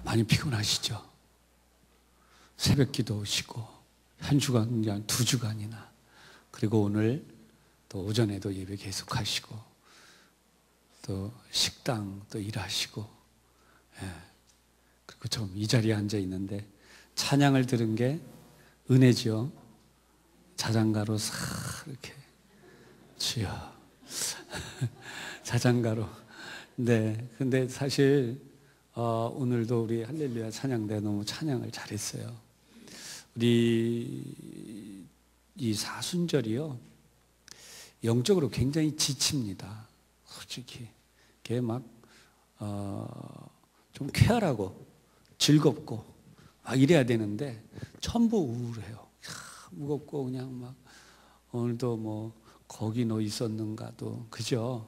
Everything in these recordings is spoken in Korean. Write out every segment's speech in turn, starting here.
많이 피곤하시죠? 새벽 기도 오시고 한 주간, 두 주간이나, 그리고 오늘 또 오전에도 예배 계속 하시고, 또 식당 또 일하시고, 그리고 좀 이 자리에 앉아 있는데 찬양을 들은 게 은혜죠. 자장가로 싹 이렇게 주여 자장가로. 네, 근데 사실 오늘도 우리 할렐루야 찬양대 너무 찬양을 잘했어요. 우리 이 사순절이요, 영적으로 굉장히 지칩니다. 솔직히 그게 막 좀 쾌활하고 즐겁고 막 이래야 되는데 전부 우울해요. 무겁고 그냥 막 오늘도 뭐 거기 너 있었는가도, 그죠?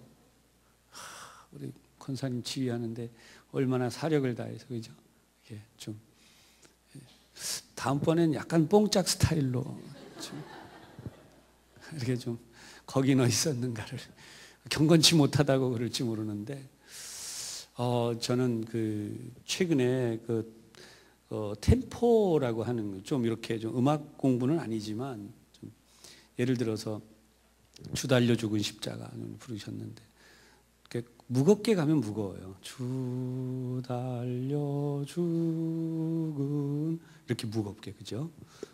우리 권사님 지휘하는데 얼마나 사력을 다해서, 그죠? 이게 좀 다음번엔 약간 뽕짝 스타일로 좀 이렇게 좀 거기 너 있었는가를 경건치 못하다고 그럴지 모르는데, 저는 최근에 템포라고 하는 좀 이렇게 좀 음악 공부는 아니지만 좀 예를 들어서 주 달려 죽은 십자가 부르셨는데, 무겁게 가면 무거워요. 주 달려 죽은, 이렇게 무겁게, 그죠?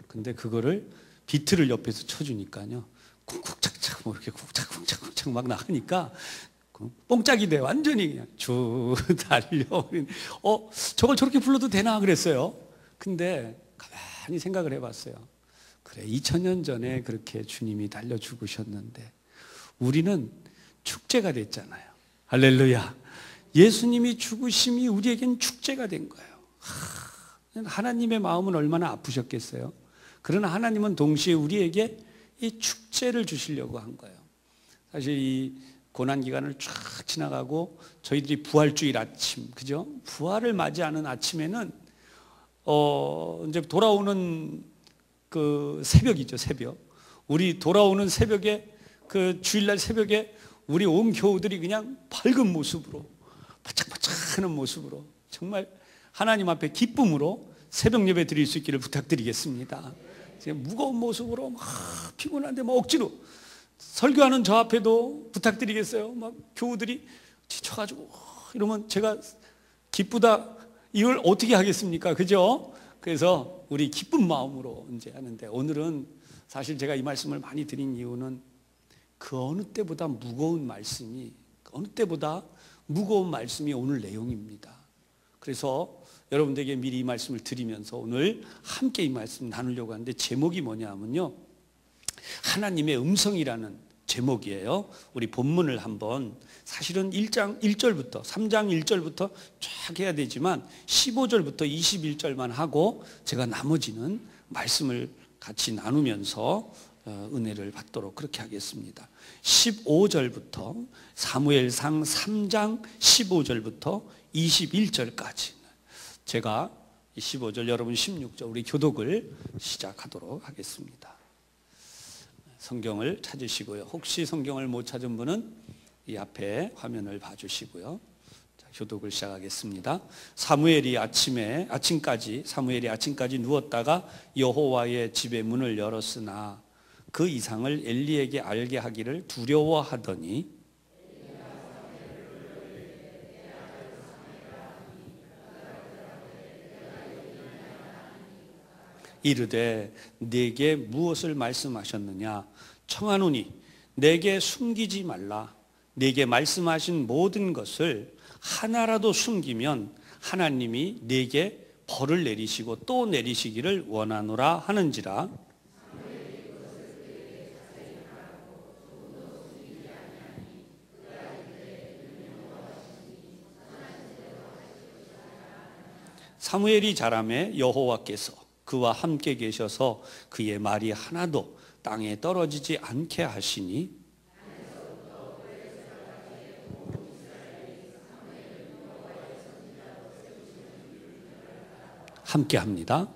근데 그거를 비트를 옆에서 쳐주니까요, 쿵쿵착착 뭐 이렇게 쿵착쿵착쿵착 막 나가니까 뽕짝이 돼. 완전히 그냥 주 달려. 저걸 저렇게 불러도 되나 그랬어요. 근데 가만히 생각을 해봤어요. 그래, 2000년 전에 그렇게 주님이 달려 죽으셨는데 우리는 축제가 됐잖아요. 할렐루야. 예수님이 죽으심이 우리에겐 축제가 된 거예요. 하나님의 마음은 얼마나 아프셨겠어요. 그러나 하나님은 동시에 우리에게 이 축제를 주시려고 한 거예요. 사실 이 고난기간을 쫙 지나가고 저희들이 부활주일 아침, 그죠? 부활을 맞이하는 아침에는 이제 돌아오는 그 새벽이죠, 새벽. 우리 돌아오는 새벽에, 그 주일날 새벽에 우리 온 교우들이 그냥 밝은 모습으로, 바짝바짝하는 모습으로, 정말 하나님 앞에 기쁨으로 새벽 예배 드릴 수 있기를 부탁드리겠습니다. 무거운 모습으로 막 피곤한데 막 억지로 설교하는 저 앞에도 부탁드리겠어요. 막 교우들이 지쳐가지고 이러면 제가 기쁘다 이걸 어떻게 하겠습니까? 그죠? 그래서 우리 기쁜 마음으로 이제 하는데, 오늘은 사실 제가 이 말씀을 많이 드린 이유는 그 어느 때보다 무거운 말씀이, 어느 때보다 무거운 말씀이 오늘 내용입니다. 그래서 여러분들에게 미리 이 말씀을 드리면서 오늘 함께 이 말씀 나누려고 하는데, 제목이 뭐냐 하면요, 하나님의 음성이라는 제목이에요. 우리 본문을 한번, 사실은 1장 1절부터 3장 1절부터 쫙 해야 되지만 15절부터 21절만 하고 제가 나머지는 말씀을 같이 나누면서 은혜를 받도록 그렇게 하겠습니다. 15절부터 사무엘상 3장 15절부터 21절까지 제가 15절, 여러분 16절 우리 교독을 시작하도록 하겠습니다. 성경을 찾으시고요. 혹시 성경을 못 찾은 분은 이 앞에 화면을 봐주시고요. 자, 교독을 시작하겠습니다. 사무엘이 아침까지 누웠다가 여호와의 집의 문을 열었으나 그 이상을 엘리에게 알게 하기를 두려워하더니 이르되 내게 무엇을 말씀하셨느냐? 청하노니 내게 숨기지 말라. 내게 말씀하신 모든 것을 하나라도 숨기면 하나님이 내게 벌을 내리시고 또 내리시기를 원하노라 하는지라. 사무엘이 자라매 여호와께서 그와 함께 계셔서 그의 말이 하나도 땅에 떨어지지 않게 하시니 함께 합니다.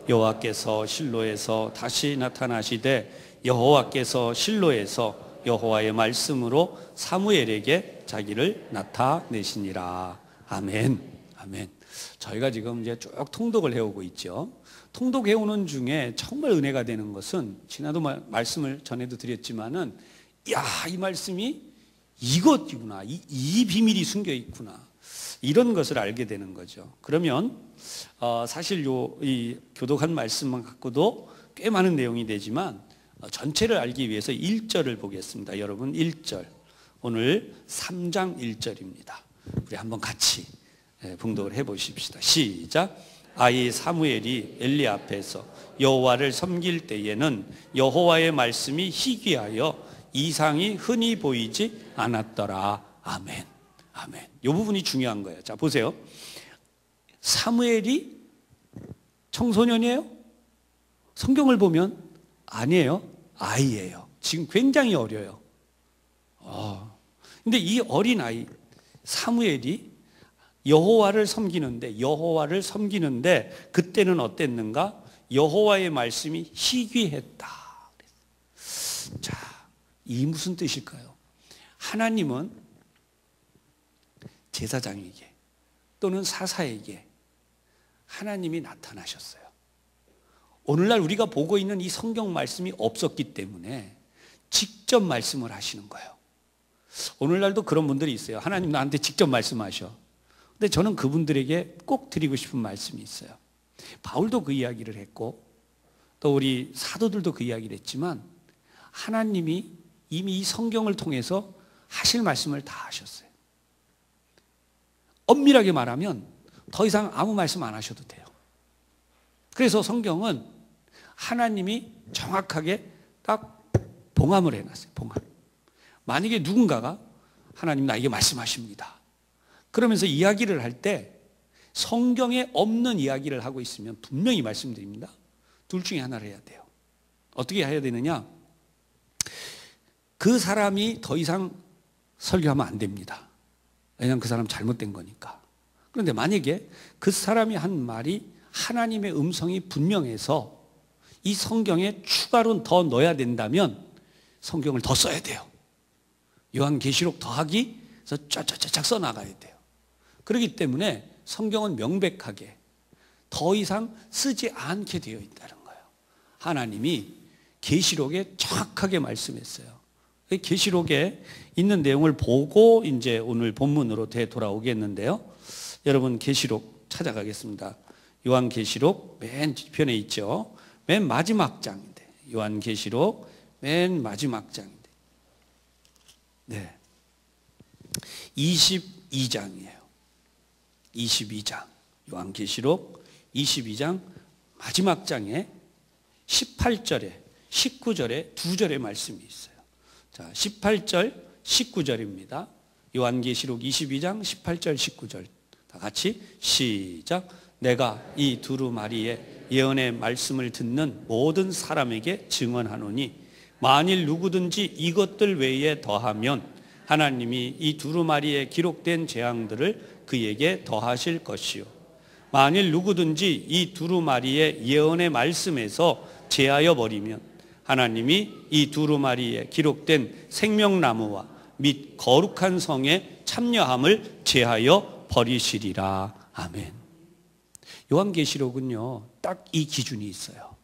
여호와께서 실로에서 다시 나타나시되 여호와께서 실로에서 여호와의 말씀으로 사무엘에게 자기를 나타내시니라. 아멘. 아멘. 저희가 지금 이제 쭉 통독을 해오고 있죠. 통독해오는 중에 정말 은혜가 되는 것은, 지난도 말씀을 전에도 드렸지만은, 야, 이 말씀이 이것이구나, 이 비밀이 숨겨 있구나, 이런 것을 알게 되는 거죠. 그러면 사실 이 교독한 말씀만 갖고도 꽤 많은 내용이 되지만, 전체를 알기 위해서 1절을 보겠습니다. 여러분, 1절, 오늘 3장 1절입니다. 우리 한번 같이 봉독을 해보십시다. 시작. 아이 사무엘이 엘리 앞에서 여호와를 섬길 때에는 여호와의 말씀이 희귀하여 이상이 흔히 보이지 않았더라. 아멘. 아멘. 이 부분이 중요한 거예요. 자, 보세요. 사무엘이 청소년이에요? 성경을 보면 아니에요. 아이예요. 지금 굉장히 어려요. 근데 이 어린 아이 사무엘이 여호와를 섬기는데 그때는 어땠는가? 여호와의 말씀이 희귀했다. 자, 이 무슨 뜻일까요? 하나님은 제사장에게 또는 사사에게 하나님이 나타나셨어요. 오늘날 우리가 보고 있는 이 성경 말씀이 없었기 때문에 직접 말씀을 하시는 거예요. 오늘날도 그런 분들이 있어요. 하나님 나한테 직접 말씀하셔. 근데 저는 그분들에게 꼭 드리고 싶은 말씀이 있어요. 바울도 그 이야기를 했고 또 우리 사도들도 그 이야기를 했지만, 하나님이 이미 이 성경을 통해서 하실 말씀을 다 하셨어요. 엄밀하게 말하면 더 이상 아무 말씀 안 하셔도 돼요. 그래서 성경은 하나님이 정확하게 딱 봉함을 해놨어요. 봉함. 만약에 누군가가 하나님 나에게 말씀하십니다, 그러면서 이야기를 할 때 성경에 없는 이야기를 하고 있으면 분명히 말씀드립니다. 둘 중에 하나를 해야 돼요. 어떻게 해야 되느냐? 그 사람이 더 이상 설교하면 안 됩니다. 왜냐하면 그 사람 잘못된 거니까. 그런데 만약에 그 사람이 한 말이 하나님의 음성이 분명해서 이 성경에 추가로 더 넣어야 된다면 성경을 더 써야 돼요. 요한계시록 더하기 해서 쫙쫙쫙 써나가야 돼요. 그렇기 때문에 성경은 명백하게 더 이상 쓰지 않게 되어 있다는 거예요. 하나님이 계시록에 정확하게 말씀했어요. 계시록에 있는 내용을 보고 이제 오늘 본문으로 되돌아오겠는데요. 여러분, 계시록 찾아가겠습니다. 요한계시록 맨 뒤편에 있죠. 맨 마지막 장인데, 요한계시록 맨 마지막 장인데, 네, 22장이에요. 22장, 요한계시록 22장 마지막 장에 18절에 19절에 두 절의 말씀이 있어요. 자, 18절 19절입니다. 요한계시록 22장 18절 19절 다 같이 시작. 내가 이 두루마리의 예언의 말씀을 듣는 모든 사람에게 증언하노니, 만일 누구든지 이것들 외에 더하면 하나님이 이 두루마리에 기록된 재앙들을 그에게 더하실 것이요, 만일 누구든지 이 두루마리의 예언의 말씀에서 제하여 버리면 하나님이 이 두루마리에 기록된 생명나무와 및 거룩한 성의 참여함을 제하여 버리시리라. 아멘. 요한계시록은요, 딱 이 기준이 있어요.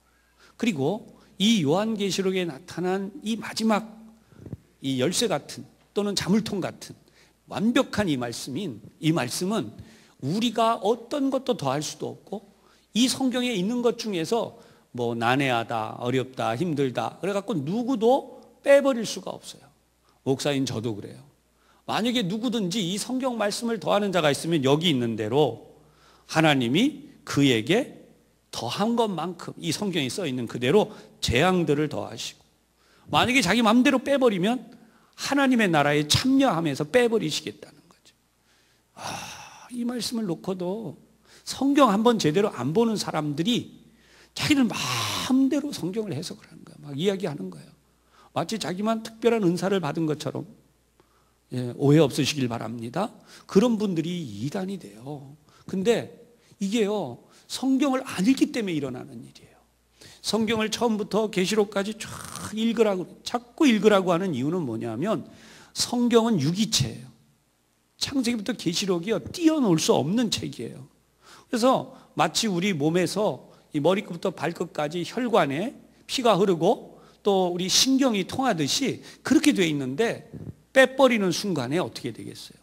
그리고 이 요한계시록에 나타난 이 마지막 이 열쇠 같은 또는 자물통 같은 완벽한 이 말씀은 우리가 어떤 것도 더할 수도 없고, 이 성경에 있는 것 중에서 뭐 난해하다, 어렵다, 힘들다 그래갖고 누구도 빼버릴 수가 없어요. 목사인 저도 그래요. 만약에 누구든지 이 성경 말씀을 더하는 자가 있으면 여기 있는 대로 하나님이 그에게 더한 것만큼 이 성경에 써 있는 그대로 재앙들을 더하시고, 만약에 자기 마음대로 빼버리면 하나님의 나라에 참여하면서 빼버리시겠다는 거죠. 이 말씀을 놓고도 성경 한번 제대로 안 보는 사람들이 자기들 마음대로 성경을 해석을 하는 거예요. 막 이야기하는 거예요. 마치 자기만 특별한 은사를 받은 것처럼. 오해 없으시길 바랍니다. 그런 분들이 이단이 돼요. 근데 이게요, 성경을 안 읽기 때문에 일어나는 일이에요. 성경을 처음부터 계시록까지 쫙 읽으라고, 자꾸 읽으라고 하는 이유는 뭐냐면 성경은 유기체예요. 창세기부터 계시록이요, 뛰어놀 수 없는 책이에요. 그래서 마치 우리 몸에서 이 머리끝부터 발끝까지 혈관에 피가 흐르고 또 우리 신경이 통하듯이 그렇게 돼 있는데, 빼버리는 순간에 어떻게 되겠어요?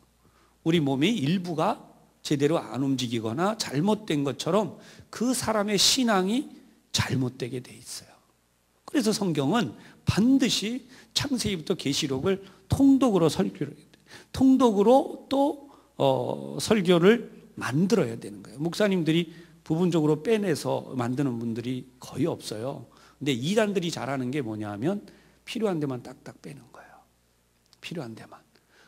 우리 몸의 일부가 제대로 안 움직이거나 잘못된 것처럼 그 사람의 신앙이 잘못되게 돼 있어요. 그래서 성경은 반드시 창세기부터 계시록을 통독으로 설교를 해야 돼요. 통독으로 또 설교를 만들어야 되는 거예요. 목사님들이 부분적으로 빼내서 만드는 분들이 거의 없어요. 근데 이단들이 잘하는 게 뭐냐 하면 필요한 데만 딱딱 빼는 거예요. 필요한 데만.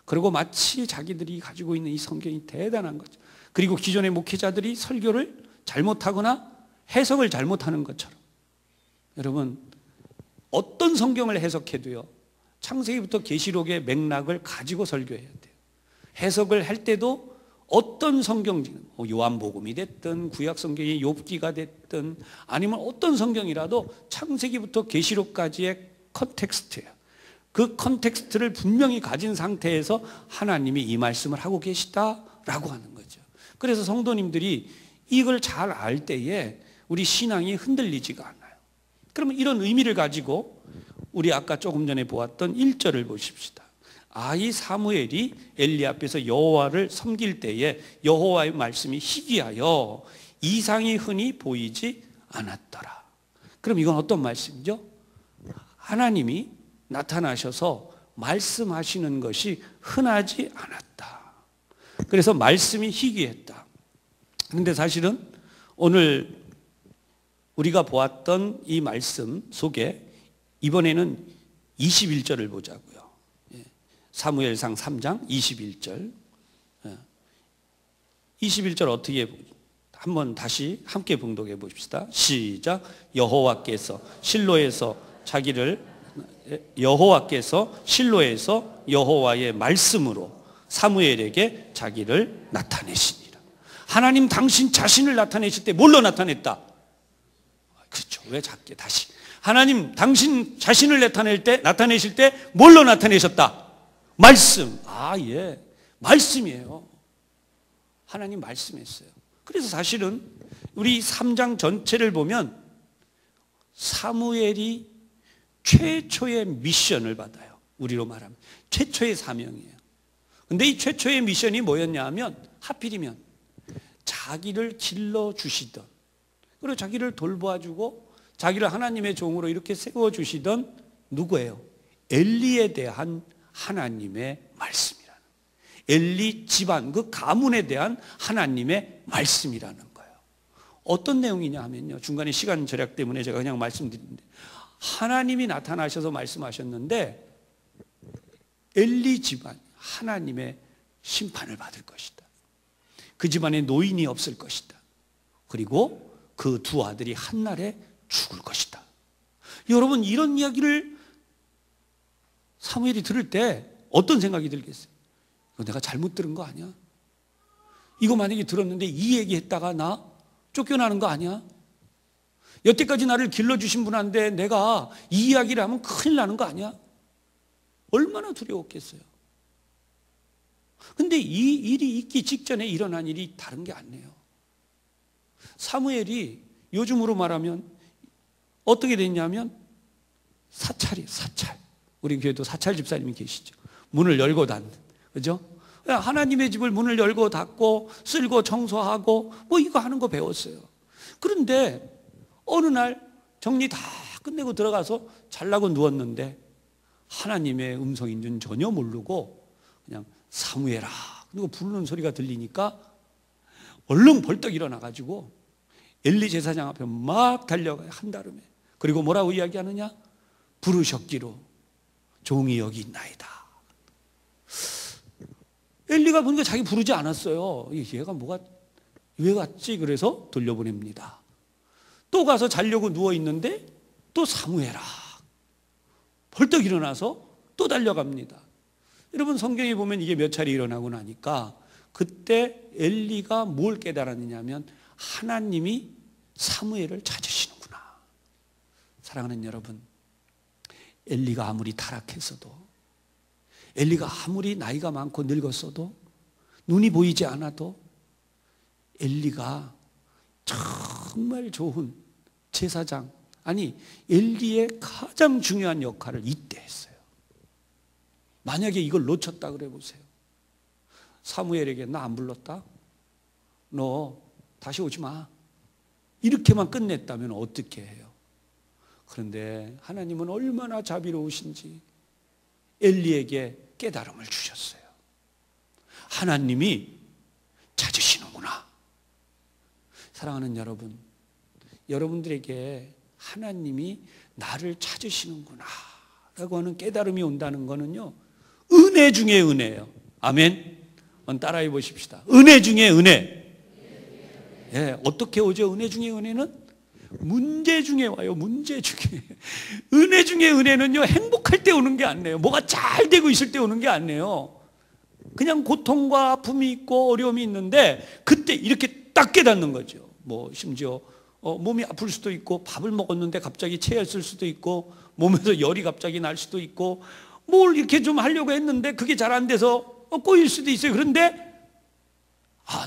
그리고 마치 자기들이 가지고 있는 이 성경이 대단한 거죠. 그리고 기존의 목회자들이 설교를 잘못하거나 해석을 잘못하는 것처럼, 여러분, 어떤 성경을 해석해도요, 창세기부터 계시록의 맥락을 가지고 설교해야 돼요. 해석을 할 때도 어떤 성경지는 요한복음이 됐든 구약 성경의 욥기가 됐든 아니면 어떤 성경이라도 창세기부터 계시록까지의 컨텍스트예요. 그 컨텍스트를 분명히 가진 상태에서 하나님이 이 말씀을 하고 계시다라고 하는 거죠. 그래서 성도님들이 이걸 잘 알 때에 우리 신앙이 흔들리지가 않아요. 그러면 이런 의미를 가지고 우리 아까 조금 전에 보았던 1절을 보십시다. 아이 사무엘이 엘리 앞에서 여호와를 섬길 때에 여호와의 말씀이 희귀하여 이상이 흔히 보이지 않았더라. 그럼 이건 어떤 말씀이죠? 하나님이 나타나셔서 말씀하시는 것이 흔하지 않았다. 그래서 말씀이 희귀했다. 그런데 사실은 오늘 우리가 보았던 이 말씀 속에 이번에는 21절을 보자고요. 사무엘상 3장 21절. 21절 어떻게 한번 다시 함께 봉독해 보십시다. 시작. 여호와께서 실로에서 여호와의 말씀으로 사무엘에게 자기를 나타내시니라. 하나님 당신 자신을 나타내실 때 뭘로 나타냈다? 그렇죠. 왜 작게 다시. 하나님 당신 자신을 나타내실 때 뭘로 나타내셨다? 말씀. 예. 말씀이에요. 하나님 말씀했어요. 그래서 사실은 우리 3장 전체를 보면 사무엘이 최초의 미션을 받아요. 우리로 말하면 최초의 사명이에요. 근데 이 최초의 미션이 뭐였냐 하면 하필이면 자기를 길러주시던, 그리고 자기를 돌보아주고 자기를 하나님의 종으로 이렇게 세워주시던 누구예요? 엘리에 대한 하나님의 말씀이라는, 엘리 집안 그 가문에 대한 하나님의 말씀이라는 거예요. 어떤 내용이냐 하면요, 중간에 시간 절약 때문에 제가 그냥 말씀드리는데, 하나님이 나타나셔서 말씀하셨는데 엘리 집안 하나님의 심판을 받을 것이다. 그 집안에 노인이 없을 것이다. 그리고 그 두 아들이 한날에 죽을 것이다. 여러분, 이런 이야기를 사무엘이 들을 때 어떤 생각이 들겠어요? 이거 내가 잘못 들은 거 아니야? 이거 만약에 들었는데 이 얘기했다가 나 쫓겨나는 거 아니야? 여태까지 나를 길러주신 분한테 내가 이 이야기를 하면 큰일 나는 거 아니야? 얼마나 두려웠겠어요. 근데 이 일이 있기 직전에 일어난 일이 다른 게 아니에요. 사무엘이 요즘으로 말하면 어떻게 됐냐면 사찰이에요. 사찰. 우리 교회도 사찰 집사님이 계시죠. 문을 열고 닫는, 그죠? 하나님의 집을 문을 열고 닫고 쓸고 청소하고 뭐 이거 하는 거 배웠어요. 그런데 어느 날 정리 다 끝내고 들어가서 잘라고 누웠는데 하나님의 음성인 줄 전혀 모르고 그냥 사무엘아 그리고 부르는 소리가 들리니까 얼른 벌떡 일어나가지고 엘리 제사장 앞에 막 달려가요. 한다름에. 그리고 뭐라고 이야기하느냐? 부르셨기로 종이 여기 있나이다. 엘리가 보니까 자기 부르지 않았어요. 얘가 뭐가 왜 갔지? 그래서 돌려보냅니다. 또 가서 자려고 누워있는데 또 사무엘아 벌떡 일어나서 또 달려갑니다. 여러분, 성경에 보면 이게 몇 차례 일어나고 나니까 그때 엘리가 뭘 깨달았느냐 하면 하나님이 사무엘을 찾으시는구나. 사랑하는 여러분, 엘리가 아무리 타락했어도, 엘리가 아무리 나이가 많고 늙었어도 눈이 보이지 않아도 엘리가 정말 좋은 제사장, 아니 엘리의 가장 중요한 역할을 이때 했어요. 만약에 이걸 놓쳤다 그래 보세요. 사무엘에게 나 안 불렀다? 너 다시 오지 마. 이렇게만 끝냈다면 어떻게 해요? 그런데 하나님은 얼마나 자비로우신지 엘리에게 깨달음을 주셨어요. 하나님이 찾으시는구나. 사랑하는 여러분, 여러분들에게 하나님이 나를 찾으시는구나 라고 하는 깨달음이 온다는 것은요, 은혜 중에 은혜예요. 아멘. 한번 따라해 보십시다. 은혜 중에 은혜. 예, 어떻게 오죠? 은혜 중에 은혜는 문제 중에 와요. 문제 중에. 은혜 중에 은혜는요, 행복할 때 오는 게 아니에요. 뭐가 잘 되고 있을 때 오는 게 아니에요. 그냥 고통과 아픔이 있고 어려움이 있는데 그때 이렇게 딱 깨닫는 거죠. 뭐 심지어 몸이 아플 수도 있고, 밥을 먹었는데 갑자기 체했을 수도 있고, 몸에서 열이 갑자기 날 수도 있고, 뭘 이렇게 좀 하려고 했는데 그게 잘 안 돼서 꼬일 수도 있어요. 그런데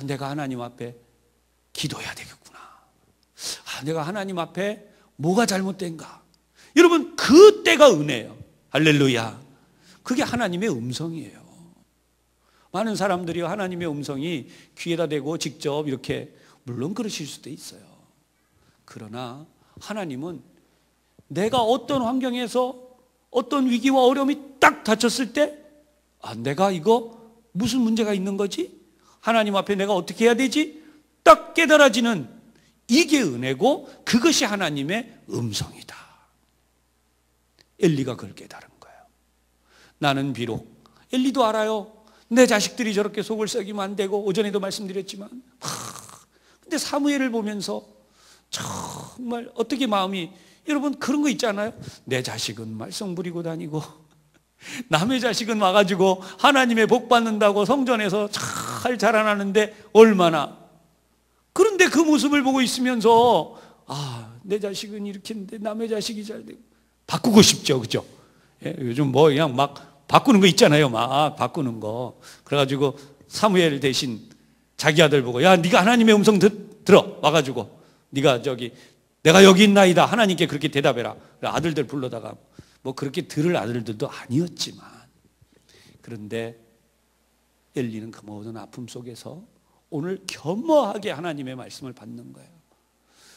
내가 하나님 앞에 기도해야 되겠구나. 내가 하나님 앞에 뭐가 잘못된가. 여러분, 그때가 은혜예요. 할렐루야. 그게 하나님의 음성이에요. 많은 사람들이 하나님의 음성이 귀에다 대고 직접 이렇게, 물론 그러실 수도 있어요. 그러나 하나님은 내가 어떤 환경에서 어떤 위기와 어려움이 딱 닥쳤을 때, 내가 이거 무슨 문제가 있는 거지? 하나님 앞에 내가 어떻게 해야 되지? 딱 깨달아지는, 이게 은혜고 그것이 하나님의 음성이다. 엘리가 그걸 깨달은 거예요. 나는 비록, 엘리도 알아요. 내 자식들이 저렇게 속을 썩이면 안 되고, 오전에도 말씀드렸지만, 근데 사무엘을 보면서 정말 어떻게 마음이, 여러분 그런 거 있잖아요. 내 자식은 말썽 부리고 다니고 남의 자식은 와가지고 하나님의 복 받는다고 성전에서 잘 자라나는데 얼마나. 그런데 그 모습을 보고 있으면서 내 자식은 이렇게 했는데 남의 자식이 잘 되고, 바꾸고 싶죠. 그죠? 예, 요즘 뭐 그냥 막 바꾸는 거 있잖아요. 막 바꾸는 거. 그래가지고 사무엘 대신 자기 아들 보고, 야 네가 하나님의 음성 들어 와가지고 네가 내가 여기 있나이다 하나님께 그렇게 대답해라. 아들들 불러다가 뭐 그렇게 들을 아들들도 아니었지만, 그런데 엘리는 그 모든 아픔 속에서 오늘 겸허하게 하나님의 말씀을 받는 거예요.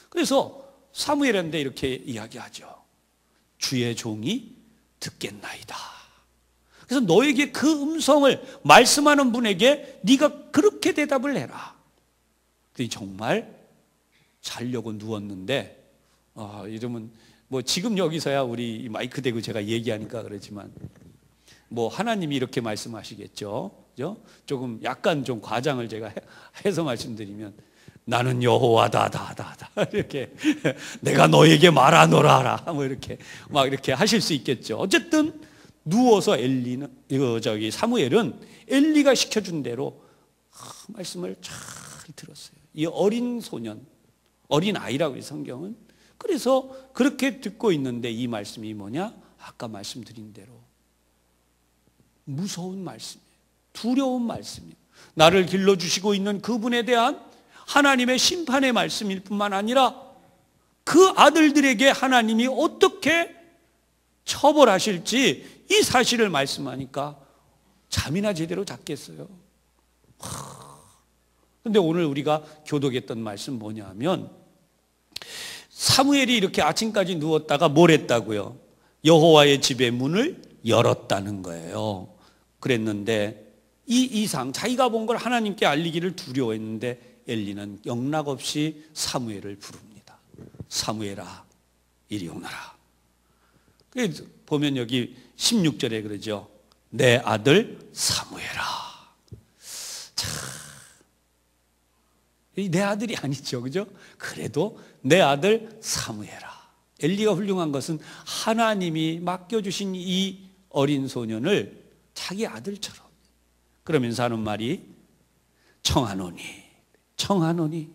그래서 사무엘한테 이렇게 이야기하죠. 주의 종이 듣겠나이다. 그래서 너에게 그 음성을 말씀하는 분에게 네가 그렇게 대답을 해라. 정말 자려고 누웠는데, 이러면 뭐 지금 여기서야 우리 마이크 대고 제가 얘기하니까 그러지만, 뭐 하나님이 이렇게 말씀하시겠죠. 그죠? 조금 약간 좀 과장을 제가 해서 말씀드리면, 나는 여호와다 이렇게 내가 너에게 말하노라 뭐 이렇게 막 이렇게 하실 수 있겠죠. 어쨌든 누워서 사무엘은 엘리가 시켜준 대로 말씀을 잘 들었어요. 이 어린 소년, 어린 아이라고 이 성경은. 그래서 그렇게 듣고 있는데 이 말씀이 뭐냐? 아까 말씀드린 대로 무서운 말씀이에요. 두려운 말씀이에요. 나를 길러주시고 있는 그분에 대한 하나님의 심판의 말씀일 뿐만 아니라 그 아들들에게 하나님이 어떻게 처벌하실지 이 사실을 말씀하니까 잠이나 제대로 잤겠어요. 그런데 오늘 우리가 교독했던 말씀 뭐냐면, 사무엘이 이렇게 아침까지 누웠다가 뭘 했다고요? 여호와의 집의 문을 열었다는 거예요. 그랬는데 이 이상 자기가 본 걸 하나님께 알리기를 두려워했는데 엘리는 영락없이 사무엘을 부릅니다. 사무엘아, 이리 오너라. 보면 여기 16절에 그러죠. 내 아들 사무엘아. 내 아들이 아니죠. 그죠? 그래도 내 아들 사무엘아. 엘리가 훌륭한 것은 하나님이 맡겨주신 이 어린 소년을 자기 아들처럼, 그러면서 하는 말이 청하노니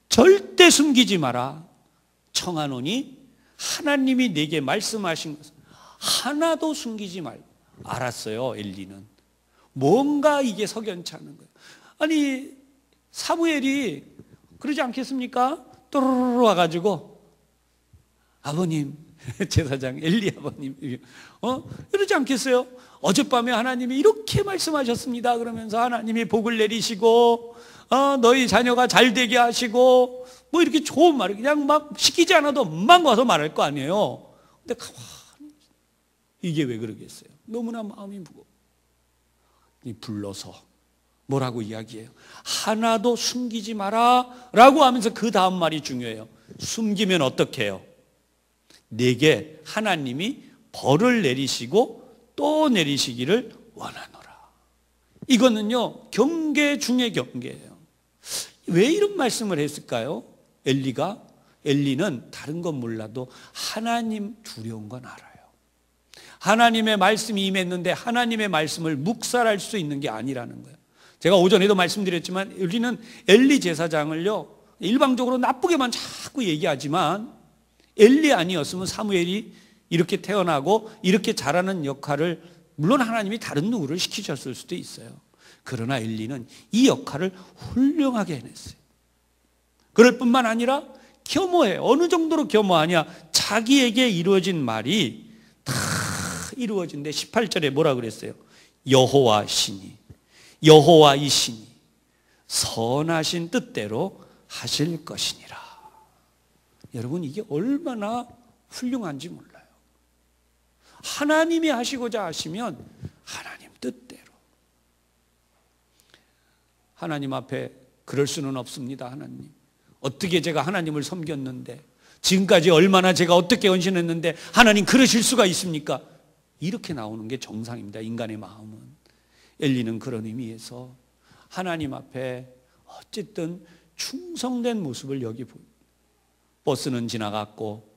절대 숨기지 마라. 청하노니 하나님이 내게 말씀하신 것을 하나도 숨기지 말고. 알았어요. 엘리는 뭔가 이게 석연치 않은 거예요. 아니 사무엘이 그러지 않겠습니까? 또르르 와가지고 아버님, 제사장 엘리 아버님, 이러지 않겠어요? 어젯밤에 하나님이 이렇게 말씀하셨습니다. 그러면서 하나님이 복을 내리시고 너희 자녀가 잘 되게 하시고 뭐 이렇게 좋은 말을 그냥 막 시키지 않아도 막 와서 말할 거 아니에요. 근데 가만히 이게 왜 그러겠어요? 너무나 마음이 무거워. 불러서 뭐라고 이야기해요? 하나도 숨기지 마라 라고 하면서 그 다음 말이 중요해요. 숨기면 어떻게 해요? 내게 하나님이 벌을 내리시고 또 내리시기를 원하노라. 이거는요 경계 중의 경계예요. 왜 이런 말씀을 했을까요? 엘리는 다른 건 몰라도 하나님 두려운 건 알아요. 하나님의 말씀이 임했는데 하나님의 말씀을 묵살할 수 있는 게 아니라는 거예요. 제가 오전에도 말씀드렸지만 우리는 엘리 제사장을요 일방적으로 나쁘게만 자꾸 얘기하지만 엘리 아니었으면 사무엘이 이렇게 태어나고 이렇게 잘하는 역할을 물론 하나님이 다른 누구를 시키셨을 수도 있어요. 그러나 엘리는 이 역할을 훌륭하게 해냈어요. 그럴 뿐만 아니라 겸허해. 어느 정도로 겸허하냐? 자기에게 이루어진 말이 다 이루어진데 18절에 뭐라 그랬어요? 여호와이시니 선하신 뜻대로 하실 것이니라. 여러분 이게 얼마나 훌륭한지 몰라요. 하나님이 하시고자 하시면 하나님 뜻대로. 하나님 앞에 그럴 수는 없습니다. 하나님 어떻게 제가 하나님을 섬겼는데 지금까지 얼마나 제가 어떻게 헌신했는데 하나님 그러실 수가 있습니까? 이렇게 나오는 게 정상입니다. 인간의 마음은. 엘리는 그런 의미에서 하나님 앞에 어쨌든 충성된 모습을 여기 보여요. 버스는 지나갔고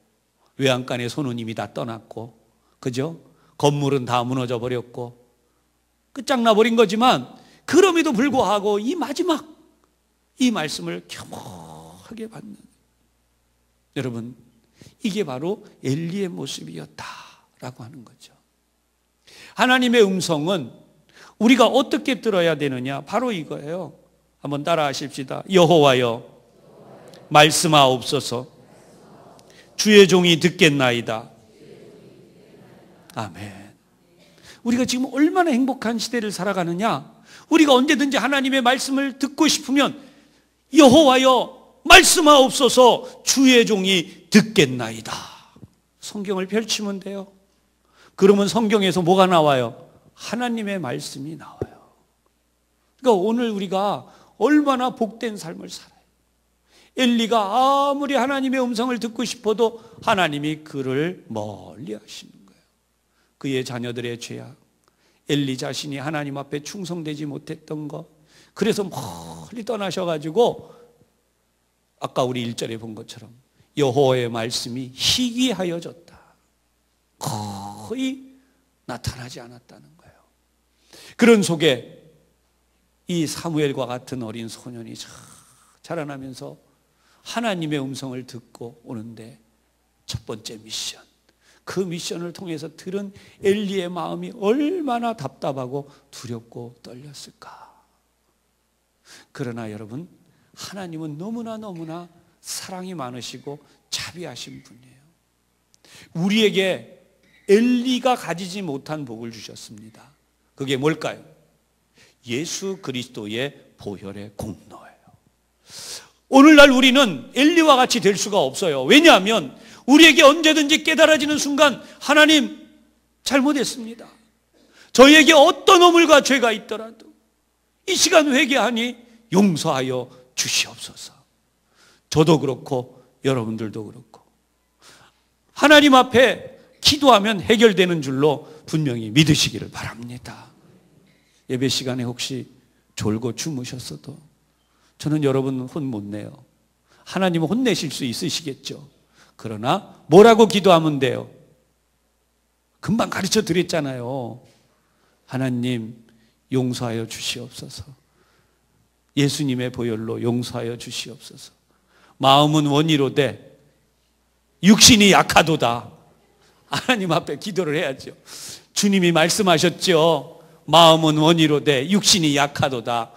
외양간의 손은 이미 다 떠났고 그죠? 건물은 다 무너져 버렸고 끝장나버린 거지만 그럼에도 불구하고 이 마지막 이 말씀을 겸허하게 받는 여러분 이게 바로 엘리의 모습이었다라고 하는 거죠. 하나님의 음성은 우리가 어떻게 들어야 되느냐? 바로 이거예요. 한번 따라 하십시다. 여호와여 말씀하옵소서. 주의 종이 듣겠나이다. 아멘. 우리가 지금 얼마나 행복한 시대를 살아가느냐? 우리가 언제든지 하나님의 말씀을 듣고 싶으면 여호와여 말씀하옵소서. 주의 종이 듣겠나이다. 성경을 펼치면 돼요. 그러면 성경에서 뭐가 나와요? 하나님의 말씀이 나와요. 그러니까 오늘 우리가 얼마나 복된 삶을 살아요. 엘리가 아무리 하나님의 음성을 듣고 싶어도 하나님이 그를 멀리 하시는 거예요. 그의 자녀들의 죄악, 엘리 자신이 하나님 앞에 충성되지 못했던 것, 그래서 멀리 떠나셔가지고 아까 우리 1절에 본 것처럼 여호와의 말씀이 희귀하여졌다. 거의 나타나지 않았다는 거예요. 그런 속에 이 사무엘과 같은 어린 소년이 자라나면서 하나님의 음성을 듣고 오는데 첫 번째 미션, 그 미션을 통해서 들은 엘리의 마음이 얼마나 답답하고 두렵고 떨렸을까. 그러나 여러분 하나님은 너무나 사랑이 많으시고 자비하신 분이에요. 우리에게 엘리가 가지지 못한 복을 주셨습니다. 그게 뭘까요? 예수 그리스도의 보혈의 공로예요. 오늘날 우리는 엘리와 같이 될 수가 없어요. 왜냐하면 우리에게 언제든지 깨달아지는 순간 하나님 잘못했습니다. 저희에게 어떤 허물과 죄가 있더라도 이 시간 회개하니 용서하여 주시옵소서. 저도 그렇고 여러분들도 그렇고 하나님 앞에 기도하면 해결되는 줄로 분명히 믿으시기를 바랍니다. 예배 시간에 혹시 졸고 주무셨어도 저는 여러분 혼 못 내요. 하나님은 혼내실 수 있으시겠죠. 그러나 뭐라고 기도하면 돼요? 금방 가르쳐 드렸잖아요. 하나님 용서하여 주시옵소서. 예수님의 보혈로 용서하여 주시옵소서. 마음은 원이로되 육신이 약하도다. 하나님 앞에 기도를 해야죠. 주님이 말씀하셨죠. 마음은 원이로되 육신이 약하도다.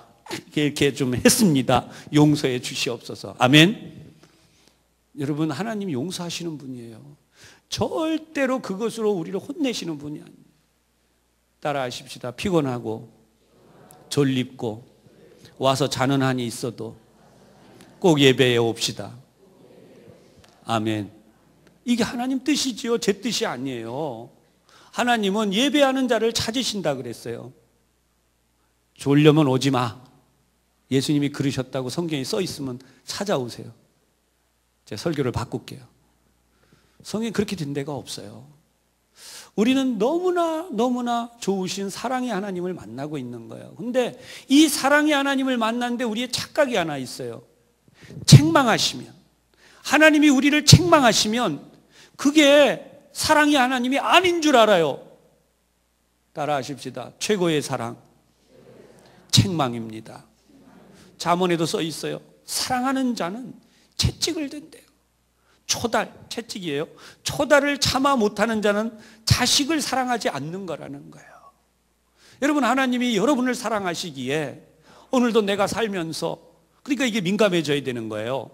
이렇게 좀 했습니다. 용서해 주시옵소서. 아멘. 여러분, 하나님 용서하시는 분이에요. 절대로 그것으로 우리를 혼내시는 분이 아니에요. 따라하십시다. 피곤하고 졸립고 와서 자는 한이 있어도 꼭 예배해 옵시다. 아멘. 이게 하나님 뜻이지요. 제 뜻이 아니에요. 하나님은 예배하는 자를 찾으신다 그랬어요. 졸려면 오지 마. 예수님이 그러셨다고 성경에 써 있으면 찾아오세요. 제가 설교를 바꿀게요. 성경에 그렇게 된 데가 없어요. 우리는 너무나 좋으신 사랑의 하나님을 만나고 있는 거예요. 근데 이 사랑의 하나님을 만났는데 우리의 착각이 하나 있어요. 책망하시면, 하나님이 우리를 책망하시면 그게 사랑의 하나님이 아닌 줄 알아요. 따라하십시다. 최고의 사랑, 책망입니다. 잠언에도 써 있어요. 사랑하는 자는 채찍을 댄대요. 초달, 채찍이에요. 초달을 참아 못하는 자는 자식을 사랑하지 않는 거라는 거예요. 여러분, 하나님이 여러분을 사랑하시기에 오늘도 내가 살면서, 그러니까 이게 민감해져야 되는 거예요.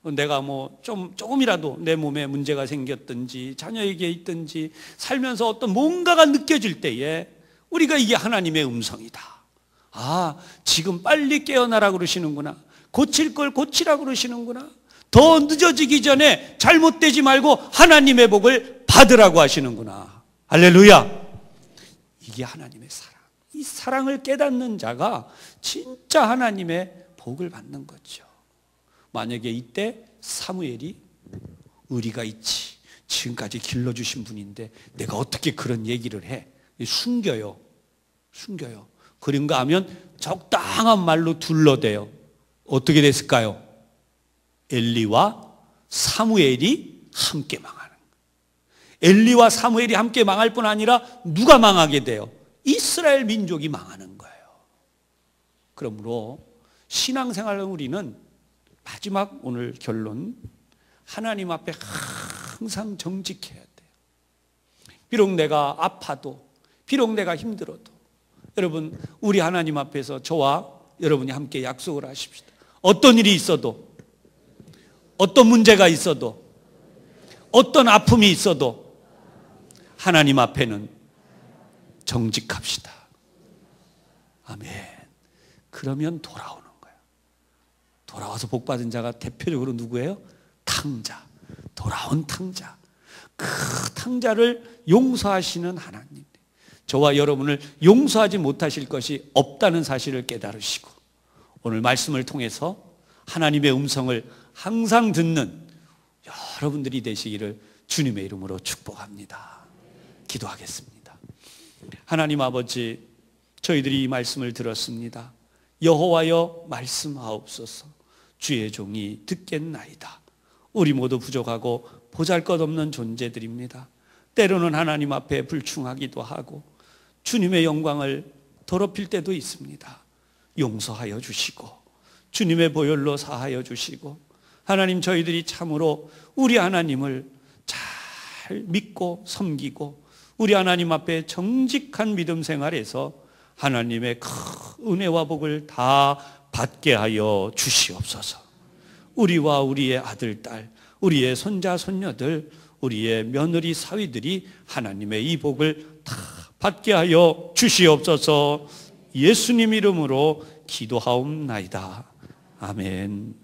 내가 조금이라도 내 몸에 문제가 생겼든지 자녀에게 있든지 살면서 어떤 뭔가가 느껴질 때에 우리가 이게 하나님의 음성이다. 아, 지금 빨리 깨어나라 그러시는구나. 고칠 걸 고치라 그러시는구나. 더 늦어지기 전에 잘못되지 말고 하나님의 복을 받으라고 하시는구나. 할렐루야. 이게 하나님의 사랑. 이 사랑을 깨닫는 자가 진짜 하나님의 복을 받는 거죠. 만약에 이때 사무엘이 의리가 있지, 지금까지 길러주신 분인데 내가 어떻게 그런 얘기를 해? 숨겨요. 그런가 하면 적당한 말로 둘러대요. 어떻게 됐을까요? 엘리와 사무엘이 함께 망하는 거예요. 엘리와 사무엘이 함께 망할 뿐 아니라 누가 망하게 돼요? 이스라엘 민족이 망하는 거예요. 그러므로 신앙생활은 우리는 마지막 오늘 결론, 하나님 앞에 항상 정직해야 돼요. 비록 내가 아파도, 비록 내가 힘들어도, 여러분, 우리 하나님 앞에서 저와 여러분이 함께 약속을 하십시다. 어떤 일이 있어도, 어떤 문제가 있어도, 어떤 아픔이 있어도 하나님 앞에는 정직합시다. 아멘. 그러면 돌아오는 거예요. 돌아와서 복받은 자가 대표적으로 누구예요? 탕자. 돌아온 탕자. 그 탕자를 용서하시는 하나님. 저와 여러분을 용서하지 못하실 것이 없다는 사실을 깨달으시고 오늘 말씀을 통해서 하나님의 음성을 항상 듣는 여러분들이 되시기를 주님의 이름으로 축복합니다. 기도하겠습니다. 하나님 아버지, 저희들이 이 말씀을 들었습니다. 여호와여 말씀하옵소서. 주의 종이 듣겠나이다. 우리 모두 부족하고 보잘것없는 존재들입니다. 때로는 하나님 앞에 불충하기도 하고 주님의 영광을 더럽힐 때도 있습니다. 용서하여 주시고 주님의 보혈로 사하여 주시고 하나님, 저희들이 참으로 우리 하나님을 잘 믿고 섬기고 우리 하나님 앞에 정직한 믿음 생활에서 하나님의 큰 은혜와 복을 다 받게 하여 주시옵소서. 우리와 우리의 아들, 딸, 우리의 손자, 손녀들, 우리의 며느리, 사위들이 하나님의 이 복을 다 받게 하여 주시옵소서. 예수님 이름으로 기도하옵나이다. 아멘.